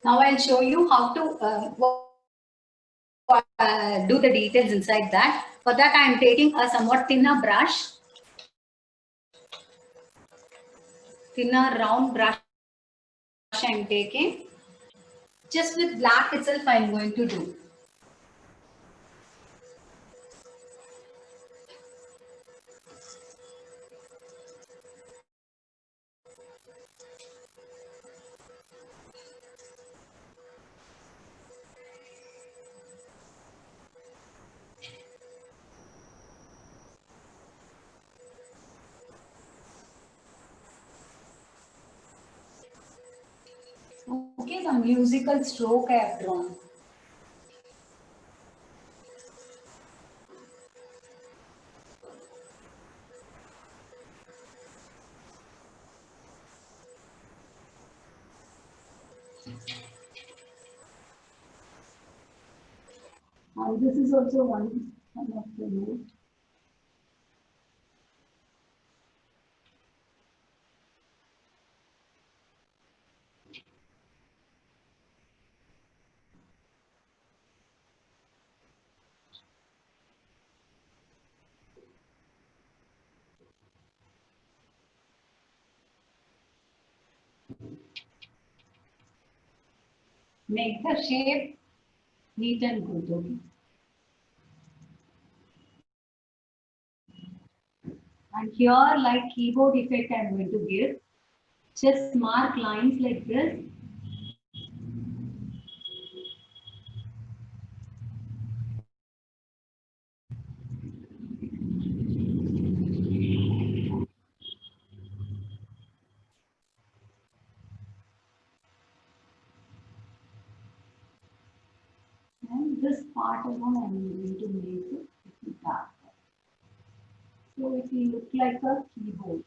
Now I'll show you how to do the details inside that. For that I am taking a somewhat thinner brush, thinner round brush I am taking. Just with black itself I am going to do. Okay, the musical stroke I have drawn. This is also one of the rules. Make the shape neat and good. Okay. And here, like keyboard effect, I'm going to give. Just mark lines like this. And this part alone, I'm going to make it dark. So it will look like a keyboard.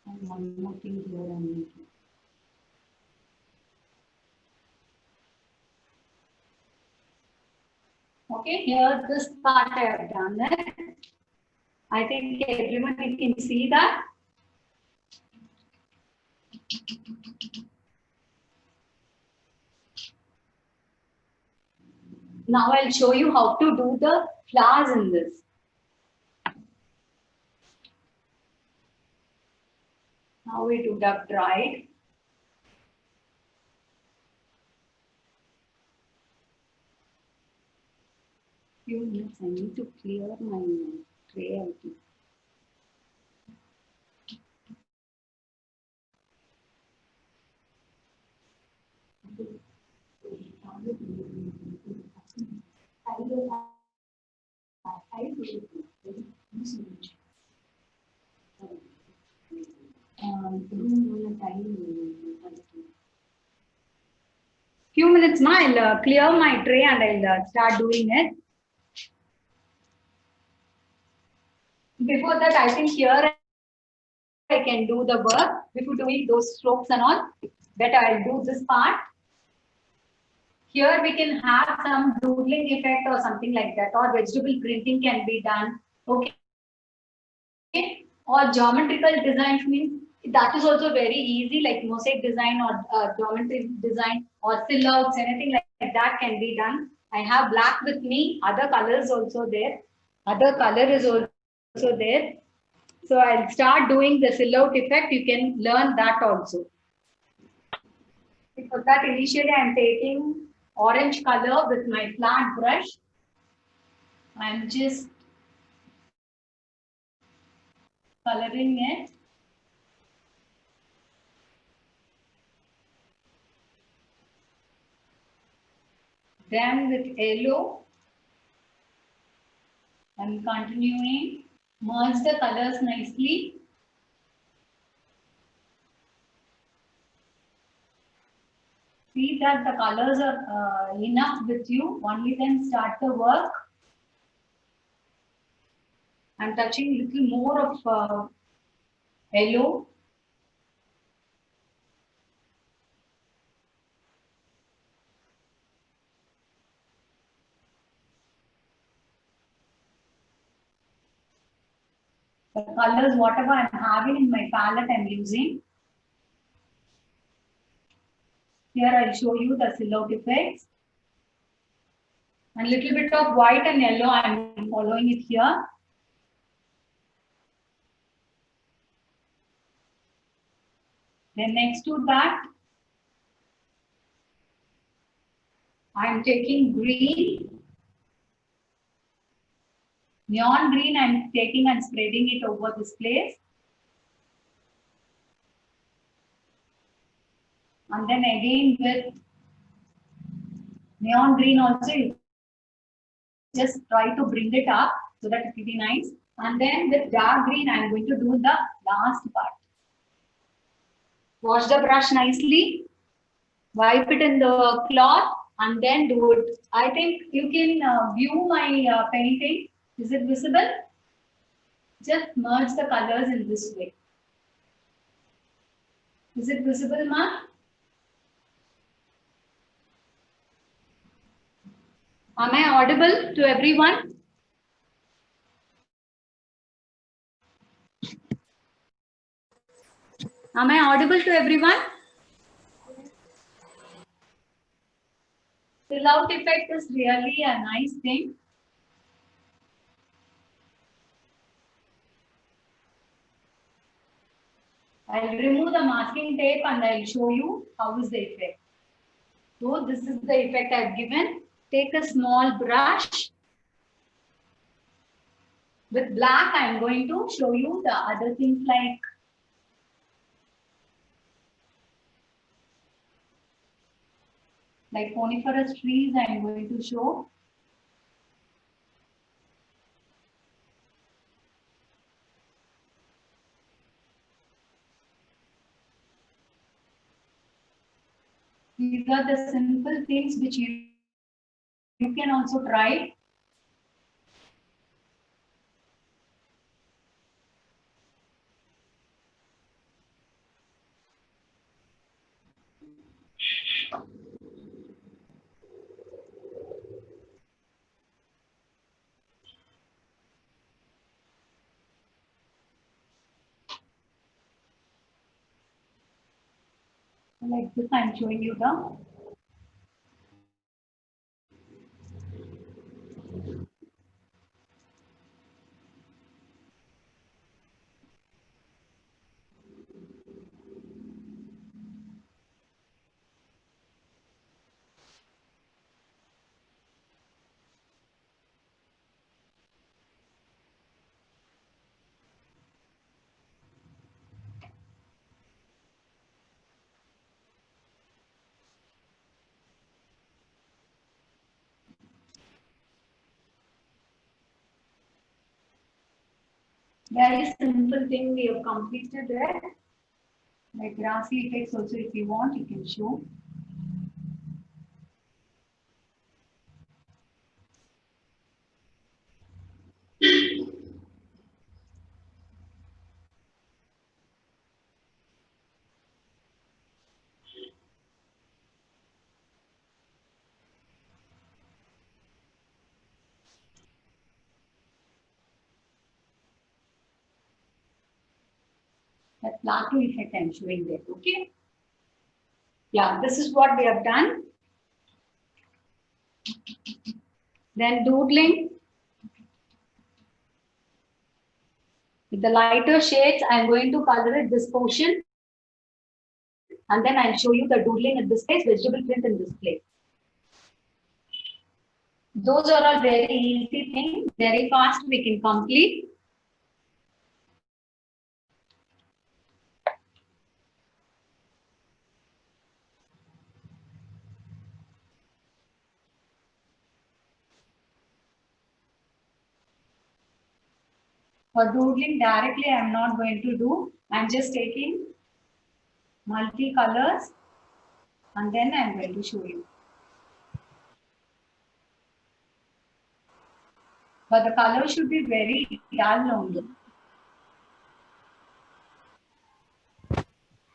And one more thing here I'm making. Okay, here this part I have done it. I think everyone you can see that. Now I'll show you how to do the flowers in this. Now it would have dried. Few minutes, I need to clear my tray. I think. Few minutes, I'll clear my tray and I'll start doing it. Before that, I think here I can do the work. Before doing those strokes and all, better I'll do this part. Here we can have some doodling effect or something like that, or vegetable printing can be done. Okay. Or geometrical designs means that is also very easy, like mosaic design or geometry design or silhouettes, anything like that can be done. I have black with me, other colors also there. Other color is also there. So I'll start doing the silhouette effect. You can learn that also. For that, initially I'm taking orange color with my flat brush. I'm just coloring it. Then with yellow, I'm continuing. Merge the colors nicely. See that the colors are enough with you. Only then start the work. I'm touching little more of yellow. The colors, whatever I'm having in my palette, I'm using. Here I'll show you the silhouette effects. And little bit of white and yellow, I'm following it here. Then next to that, I'm taking green. Neon green, I'm taking and spreading it over this place. And then again with neon green also, you just try to bring it up so that it will be nice. And then with dark green, I'm going to do the last part. Wash the brush nicely, wipe it in the cloth, and then do it. I think you can view my painting. Is it visible? Just merge the colors in this way. Is it visible, ma? Am I audible to everyone? Am I audible to everyone? Silhouette effect is really a nice thing. I'll remove the masking tape and I'll show you how is the effect. So this is the effect I've given. Take a small brush. With black, I'm going to show you the other things like coniferous trees I'm going to show. These are the simple things which you can also try. Like this, I'm showing you the very simple thing we have completed there. Like grassy effects also, if you want, you can show. That plateau effect I'm showing there. Okay. Yeah, this is what we have done. Then doodling. With the lighter shades, I'm going to color it this portion. And then I'll show you the doodling at this place, vegetable print in this place. Those are all very easy things. Very fast we can complete. For doodling directly, I'm not going to do. I'm just taking multi-colors and then I'm going to show you. But the color should be very dull only.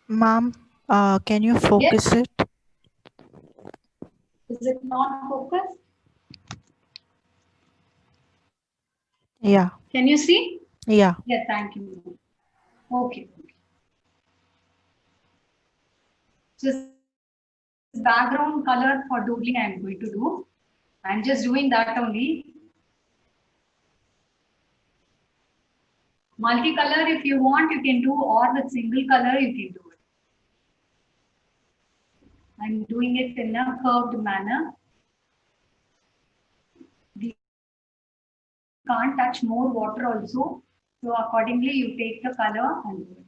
Ma'am, can you focus Yes. it? Is it not focused? Yeah. Can you see? Yeah. Yeah, thank you. Okay. So this background color for doodling I am going to do. I'm just doing that only. Multicolor if you want you can do, or with single color you can do it. I'm doing it in a curved manner. We can't touch more water also. So accordingly you take the color and do it.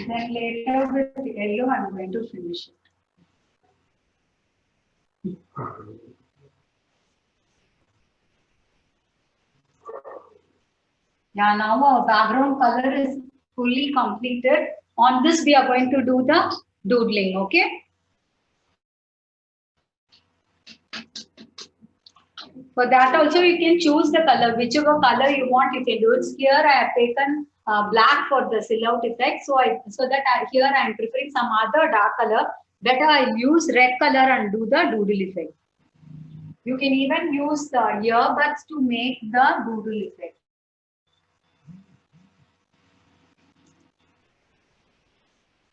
Then later with yellow I'm going to finish it. Yeah, now our background color is fully completed. On this we are going to do the doodling, okay? For that also you can choose the color, whichever color you want you can do it. Here I have taken black for the silhouette effect, so that here I am preferring some other dark color. Better I use red color and do the doodle effect. You can even use the earbuds to make the doodle effect.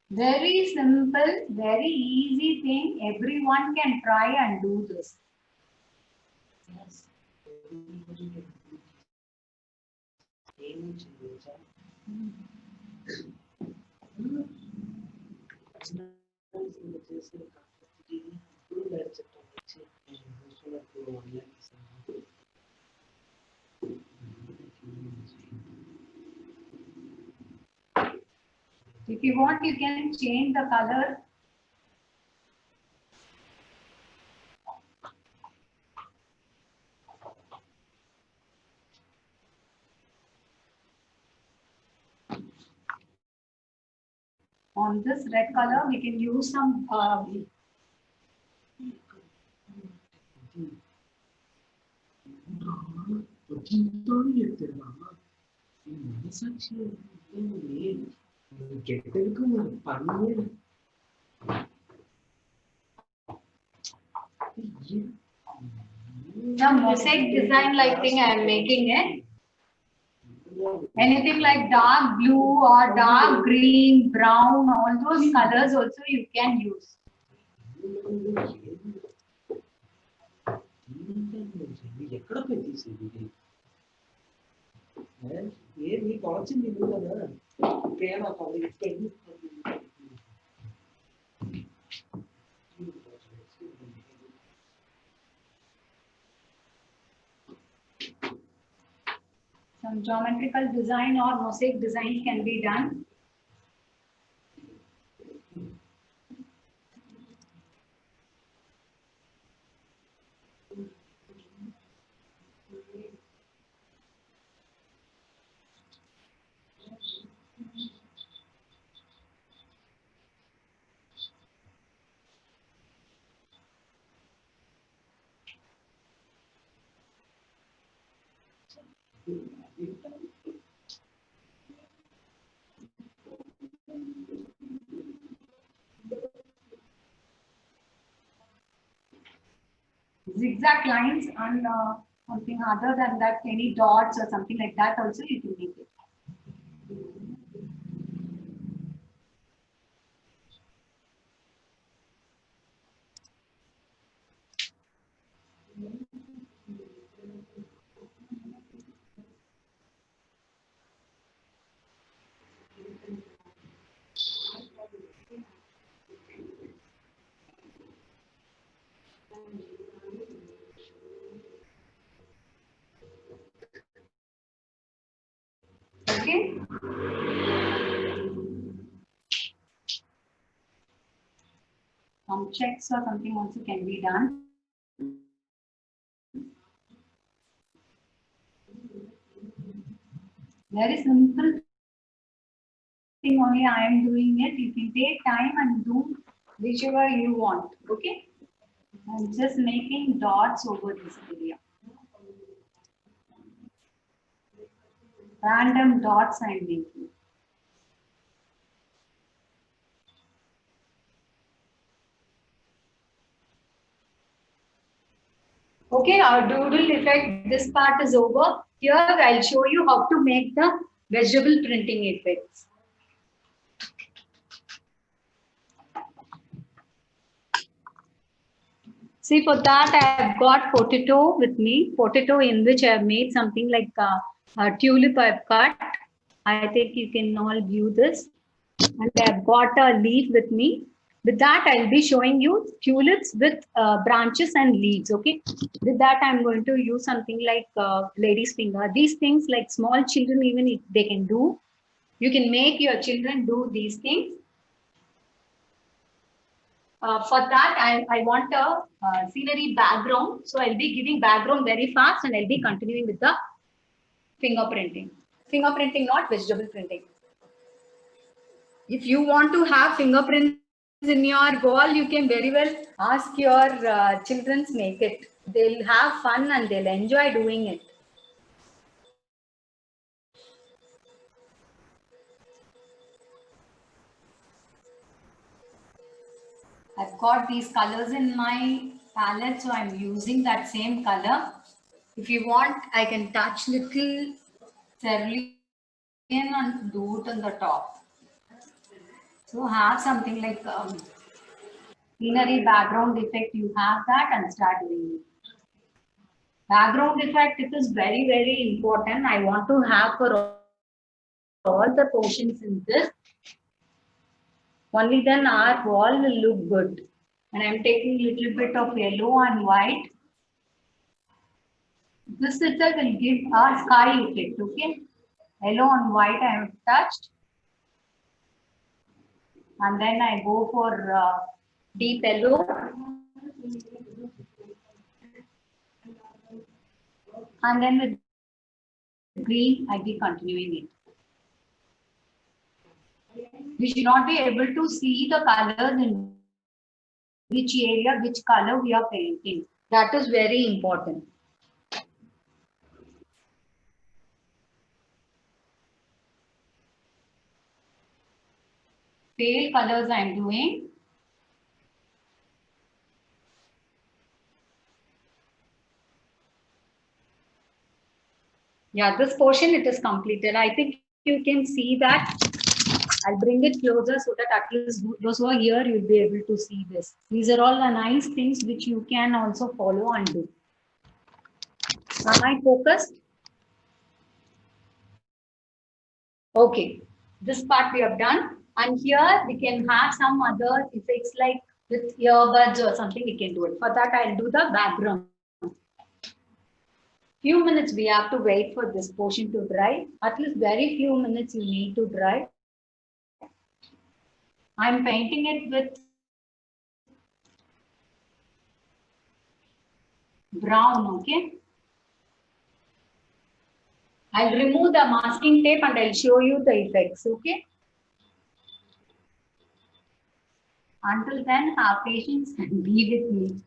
Very simple, very easy thing. Everyone can try and do this. Yes. If you want, you can change the color. On this red color, we can use some the mosaic design like thing I am making it. Anything like dark blue or dark green, brown, all those colors also you can use. Some geometrical design or mosaic design can be done. Zigzag lines and something other than that, any dots or something like that also you can make it. Okay. Some checks or something also can be done. Very simple thing only I am doing it. You can take time and do whichever you want. Okay. I'm just making dots over this area. Random dots I'm making. Okay, our doodle effect, this part is over. Here I'll show you how to make the vegetable printing effects. See, for that I've got potato with me, potato in which I've made something like a tulip I've cut. I think you can all view this. And I've got a leaf with me. With that, I'll be showing you tulips with branches and leaves. Okay. With that, I'm going to use something like lady's finger. These things, like small children, even if they can do. You can make your children do these things. For that, I want a scenery background. So I'll be giving background very fast and I'll be continuing with the fingerprinting. Fingerprinting, not vegetable printing. If you want to have fingerprints in your wall, you can very well ask your children to make it. They'll have fun and they'll enjoy doing it. I've got these colors in my palette, so I'm using that same color. If you want, I can touch little cerulean and do it on the top. So have something like scenery background effect, you have that and start doing it. Background effect, it is very, very important. I want to have for all the portions in this. Only then our wall will look good. And I'm taking a little bit of yellow and white. This itself will give a sky effect, okay? Yellow and white I have touched. And then I go for deep yellow. And then with green, I'll be continuing it. We should not be able to see the colors in which area, which color we are painting. That is very important. Pale colors I am doing. Yeah, this portion it is completed. I think you can see that. I'll bring it closer so that at least those who are here, you'll be able to see this. These are all the nice things which you can also follow and do. Am I focused? Okay, this part we have done. And here we can have some other effects like with earbuds or something we can do it. For that, I'll do the background. Few minutes we have to wait for this portion to dry. At least very few minutes you need to dry. I'm painting it with brown, okay? I'll remove the masking tape and I'll show you the effects, okay? Until then, have patience and be with me.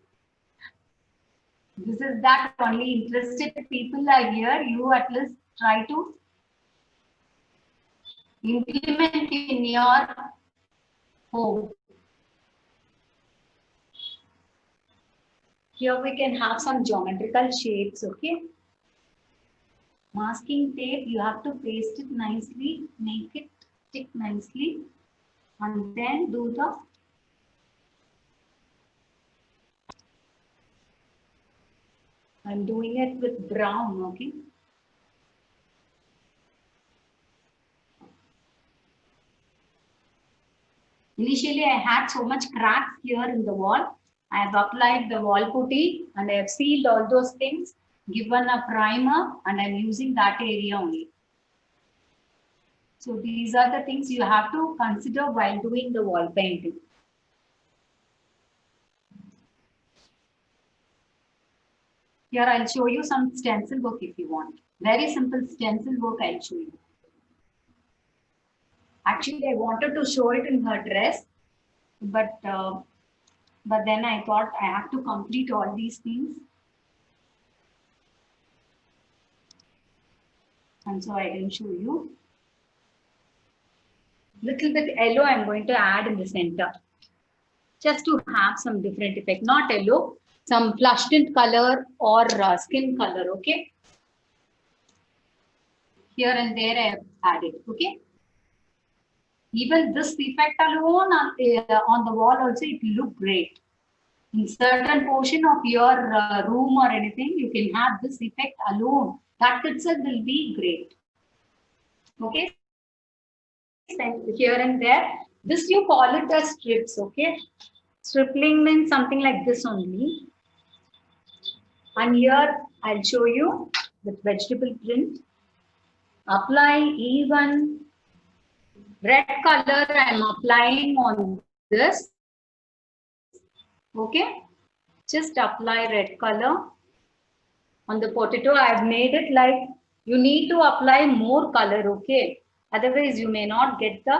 This is that only interested people are here. You at least try to implement in your home. Here we can have some geometrical shapes, okay? Masking tape, you have to paste it nicely, make it stick nicely, and then do the I'm doing it with brown, okay? Initially, I had so much cracks here in the wall. I have applied the wall putty and I have sealed all those things, given a primer, and I'm using that area only. So these are the things you have to consider while doing the wall painting. Here I'll show you some stencil work if you want. Very simple stencil work I'll show you. Actually, I wanted to show it in her dress, but then I thought I have to complete all these things. And so I didn't show you. Little bit yellow I'm going to add in the center. Just to have some different effect. Not yellow, some flush tint color or skin color, okay? Here and there I have added, okay? Even this effect alone on the wall also, it will look great. In certain portion of your room or anything, you can have this effect alone. That itself will be great. Okay, here and there. This you call it as strips, okay? Stripling means something like this only. And here I'll show you with vegetable print. Apply even red color I'm applying on this. Okay, just apply red color on the potato. I've made it like you need to apply more color, okay? Otherwise, you may not get the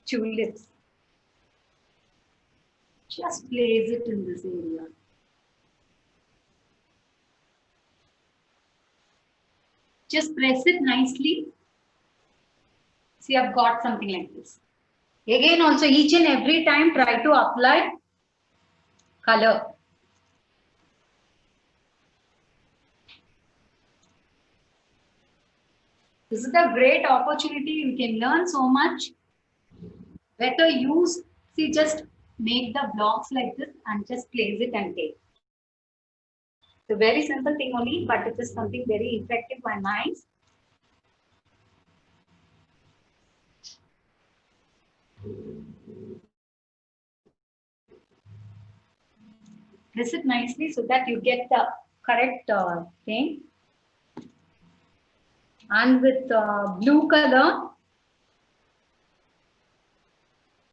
tulips. Just place it in this area. Just press it nicely. See, I've got something like this. Again, also each and every time try to apply color. This is a great opportunity. You can learn so much. Better use, see, just make the blocks like this and just place it and take. It's a very simple thing only, but it is something very effective and nice. Press it nicely so that you get the correct thing. And with blue color,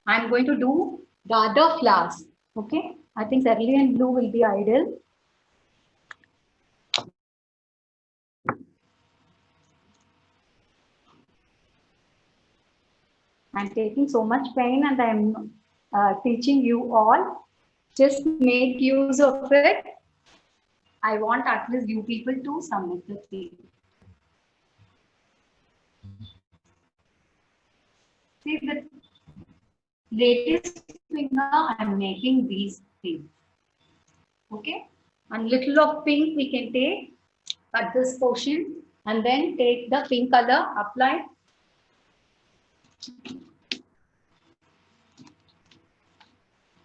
I'm going to do the other flowers. Okay, I think cerulean blue will be ideal. I'm taking so much pain and I'm teaching you all. Just make use of it. I want at least you people to submit the thing. See, with lady's finger, I'm making these things. Okay, and little of pink we can take at this portion and then take the pink color, apply.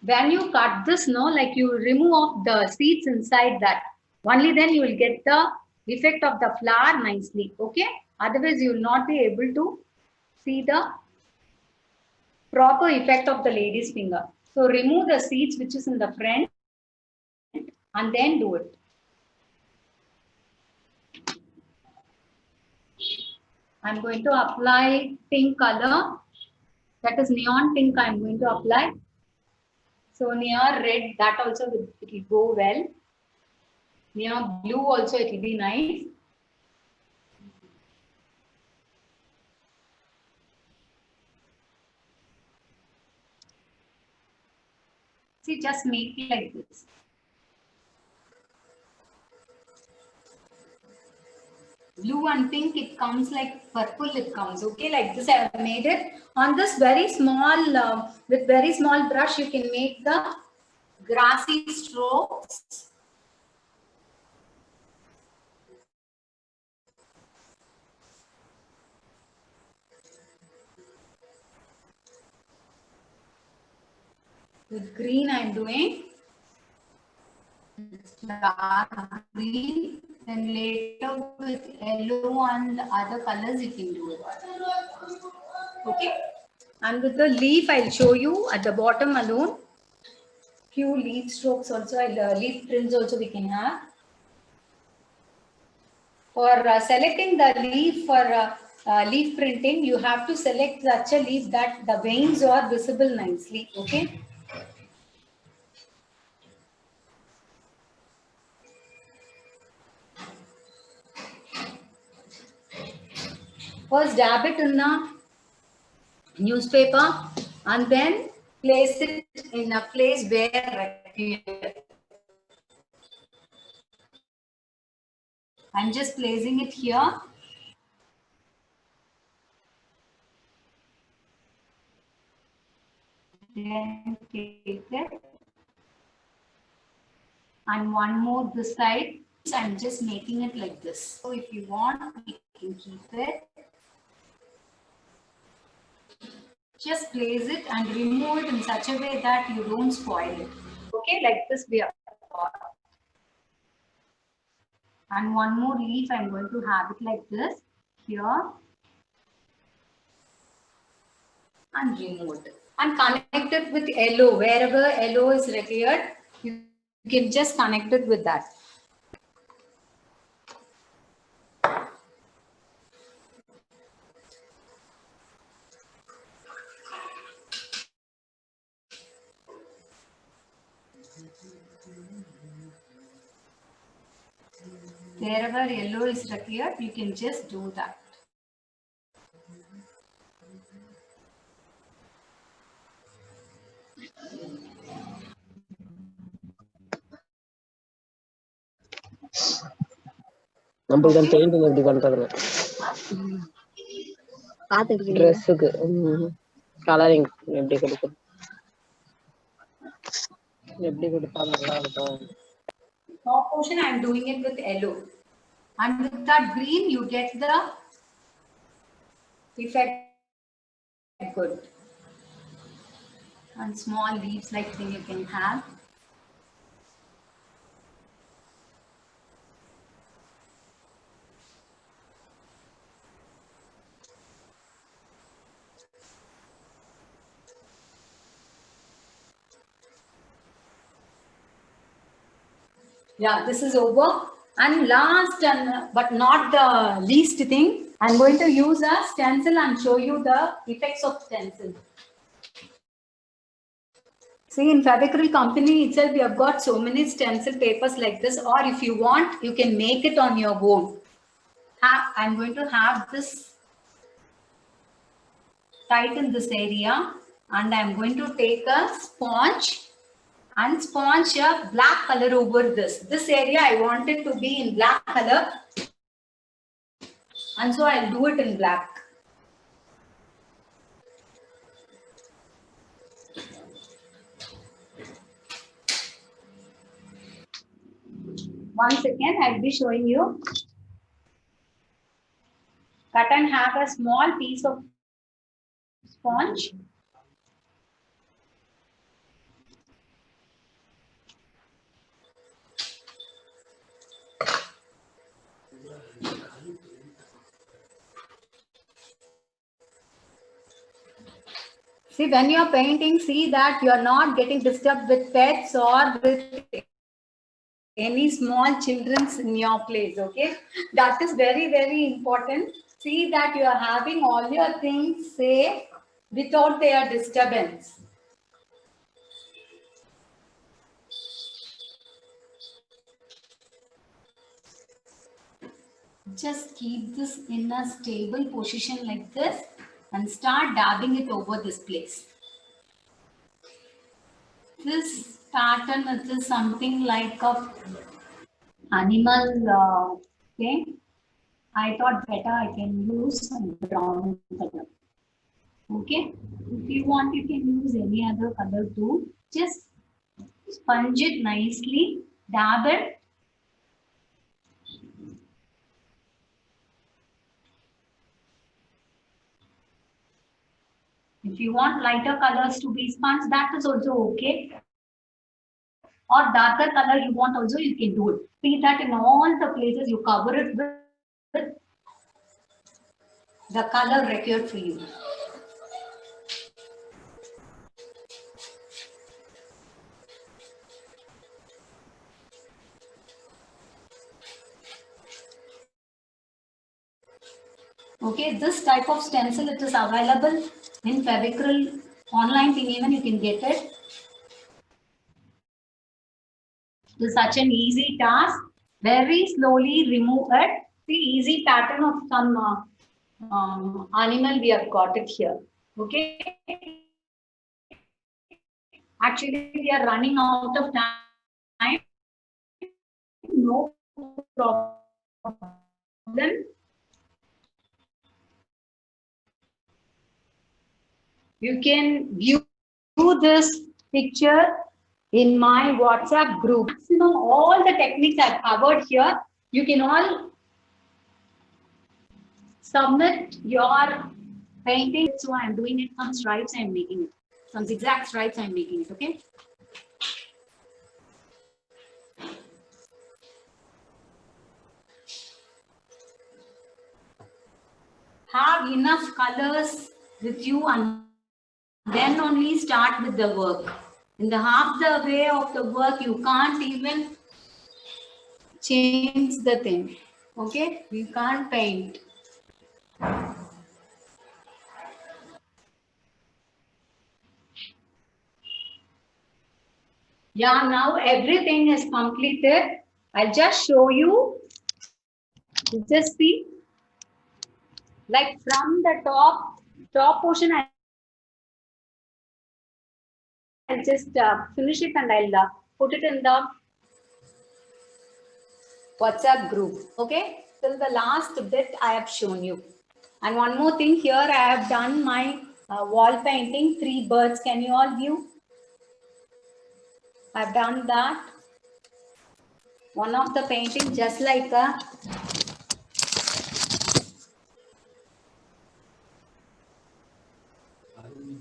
When you cut this, no, like you remove off the seeds inside that. Only then you will get the effect of the flower nicely. Okay. Otherwise, you will not be able to see the proper effect of the lady's finger. So remove the seeds which is in the front and then do it. I'm going to apply pink color. That is neon pink I'm going to apply. So near red, that also it will go well. Near blue also it will be nice. See, just make it like this. Blue and pink, it comes like purple, it comes, okay? Like this, I have made it. On this very small, with very small brush, you can make the grassy strokes. With green, I'm doing dark green. Then later with yellow and other colors, you can do it. Okay. And with the leaf, I'll show you at the bottom alone. Few leaf strokes also, leaf prints also we can have. For selecting the leaf for leaf printing, you have to select such a leaf that the veins are visible nicely. Okay. First dab it in the newspaper and then place it in a place where I'm just placing it here. Then take it. And one more this side. I'm just making it like this. So if you want, you can keep it. Just place it and remove it in such a way that you don't spoil it. Okay, like this we have got. And one more leaf, I'm going to have it like this here. And remove it. And connect it with yellow. Wherever yellow is required, you can just connect it with that. Wherever yellow is required, you can just do that. நம்ம இதான் painting எப்படி பண்றதுன்னு ட்ரெஸ்ஸுக்கு colouring எப்படி கொடுக்கும் எப்படி கொடுத்தா நல்லா இருக்கும். Top portion I am doing it with yellow, and with that green you get the effect good. And small leaves like thing you can have. Yeah, this is over. And last but not the least thing, I'm going to use a stencil and show you the effects of stencil. See, in Fevicryl company itself, we have got so many stencil papers like this, or if you want, you can make it on your own. I'm going to have this tight in this area, and I'm going to take a sponge and sponge a black color over this. This area I want it to be in black color, and so I'll do it in black. Once again, I'll be showing you. Cut and have a small piece of sponge. See, when you're painting, see that you're not getting disturbed with pets or with any small children's in your place, okay? That is very, very important. See that you are having all your things safe without their disturbance. Just keep this in a stable position like this and start dabbing it over this place. This pattern is something like a animal thing. I thought better I can use some brown color. Okay, if you want, you can use any other color too. Just sponge it nicely, dab it. If you want lighter colors to be sponged, that is also okay. Or darker color you want also, you can do it. See that in all the places you cover it with the color required for you. Okay, this type of stencil, it is available in Fevicryl online thing, even you can get it. It is such an easy task. Very slowly remove it. The easy pattern of some animal we have got it here. Okay. Actually, we are running out of time. No problem. You can view this picture in my WhatsApp group. Maximum all the techniques I've covered here, you can all submit your painting. So I'm doing it, some stripes I'm making it. Some zigzag stripes I'm making it, okay? Have enough colors with you and then only start with the work. In the half the way of the work, you can't even change the thing. Okay? You can't paint. Yeah, now everything is completed. I'll just show you. You just see, like from the top portion, I'll just finish it and I'll put it in the WhatsApp group. Okay, till the last bit I have shown you. And one more thing here, I have done my wall painting, 3 birds. Can you all view? I've done that. One of the painting just like a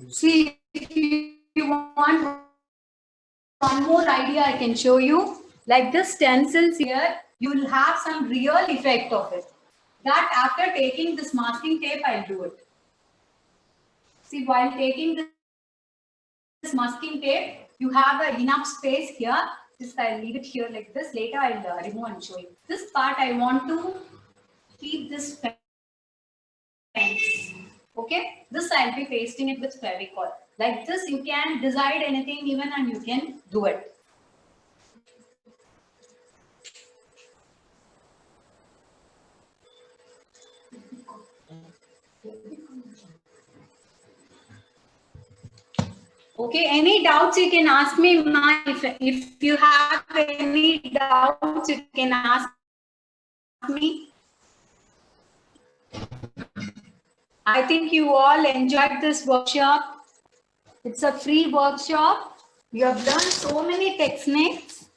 see, if you want one more idea, I can show you. Like this stencils here, you will have some real effect of it. That after taking this masking tape, I'll do it. See, while taking this masking tape, you have enough space here. Just I'll leave it here like this. Later, I'll remove and show you. This part, I want to keep this fence. Okay, this I'll be pasting it with Fevicol. Like this, you can decide anything even and you can do it. Okay, any doubts you can ask me. If you have any doubts, you can ask me. I think you all enjoyed this workshop. It's a free workshop. You have learned so many techniques.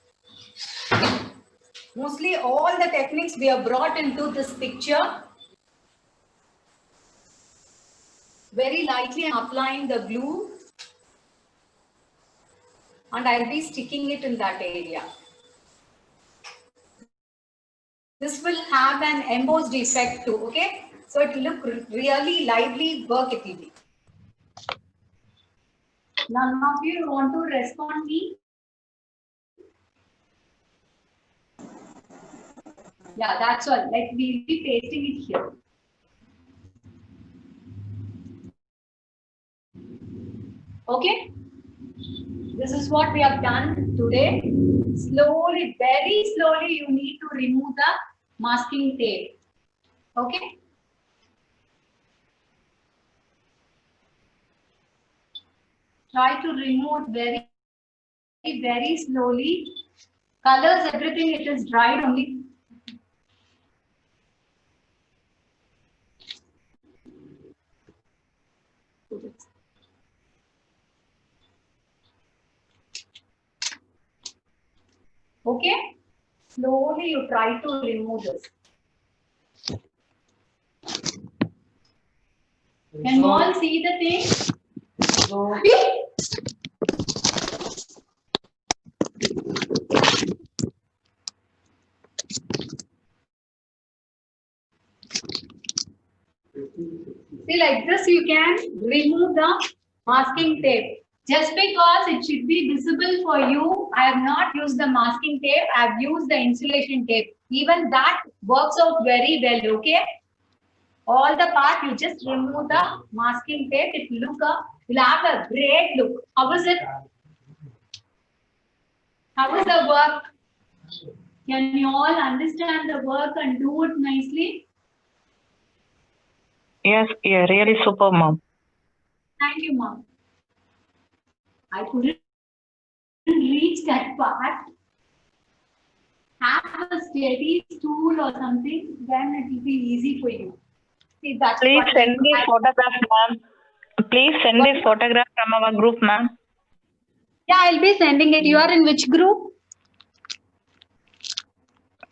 Mostly all the techniques we have brought into this picture. Very lightly I'm applying the glue. And I'll be sticking it in that area. This will have an embossed effect too, okay? So it will look really lively work it will be. None of you want to respond me? Yeah, that's all. Like we'll be pasting it here. Okay? This is what we have done today. Slowly, very slowly, you need to remove the masking tape. Okay? Try to remove very, very slowly. Colors, everything, it is dried only. Okay? Slowly you try to remove this. Can you all see the thing? See, like this you can remove the masking tape. Just because it should be visible for you, I have not used the masking tape, I have used the insulation tape. Even that works out very well, okay? All the part, you just remove the masking tape, it will have a great look. How is it? How is the work? Can you all understand the work and do it nicely? Yes, yeah, really super, mom. Thank you, ma'am. I couldn't reach that part. Have a steady stool or something, then it will be easy for you. See, that's Please what send the photograph, ma'am. Please send the photograph from our group, ma'am. Yeah, I'll be sending it. You are in which group?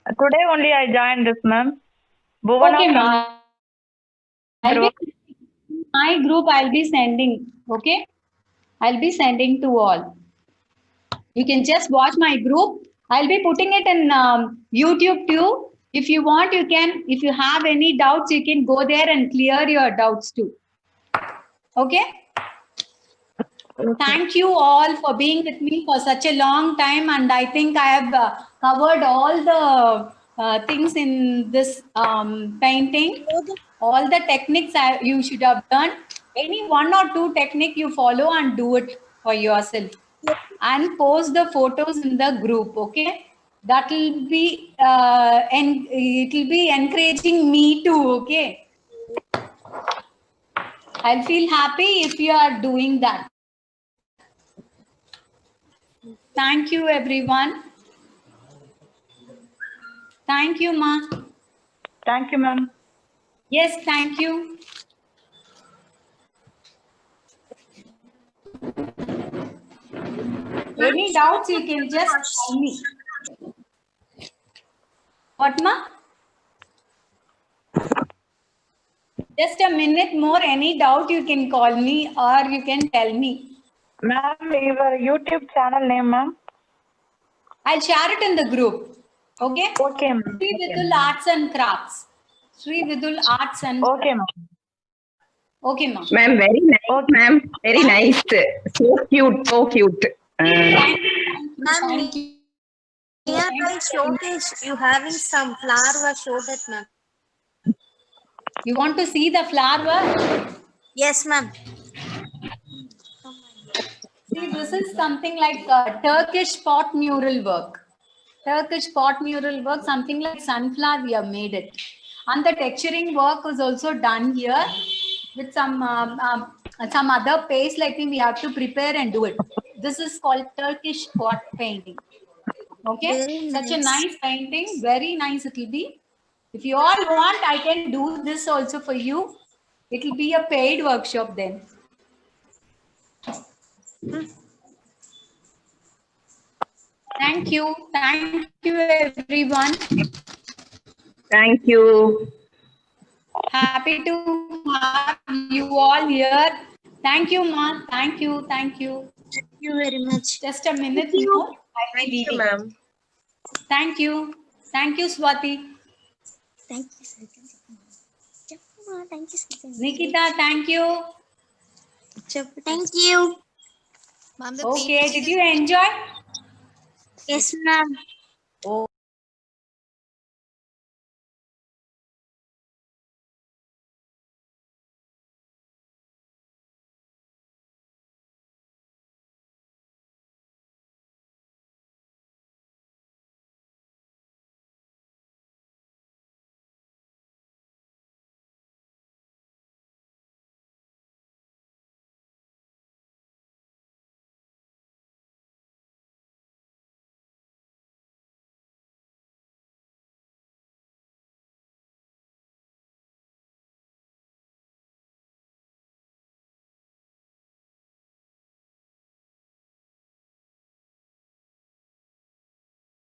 Today only I joined this, ma'am. Bhuvana Okay, from ma'am. My group I'll be sending. Okay, I'll be sending to all. You can just watch my group. I'll be putting it in YouTube too. If you want, you can. If you have any doubts, you can go there and clear your doubts too. Okay. Thank you all for being with me for such a long time, and I think I have covered all the things in this painting. All the techniques you should have done. Any one or two technique you follow and do it for yourself, and post the photos in the group. Okay, that will be and it will be encouraging me too. Okay, I'll feel happy if you are doing that. Thank you, everyone. Thank you, Ma. Thank you, ma'am. Yes, thank you. Any doubts, you can just call me. What, Ma? Just a minute more. Any doubt, you can call me or you can tell me. Ma'am, your YouTube channel name, ma'am? I'll share it in the group. Okay? Okay, ma'am. Sri Vidul Arts and Crafts. Sri Vidul Arts and Okay, ma'am. Okay, ma'am. Ma'am, very nice, Okay. ma'am. Very nice. So cute, so cute. Thank you. Ma'am, Thank you. nearby showcase, you having some flower show that, ma'am. You want to see the flower? Yes, ma'am. See, this is something like Turkish pot mural work. Turkish pot mural work, something like sunflower, we have made it. And the texturing work was also done here with some other paste, like we have to prepare and do it. This is called Turkish pot painting. Okay, Very such a nice. nice painting, very nice it will be. If you all want, I can do this also for you. It will be a paid workshop then. Thank you everyone. Thank you. Happy to have you all here. Thank you, Ma. Thank you. Thank you very much. Just a minute Thank you. more. I'll be leaving. ma'am. Thank you. Thank you, Swati. Thank you, sir. Thank you, sir. Nikita, thank you. Thank you. Okay, did you enjoy? Yes, ma'am. Oh.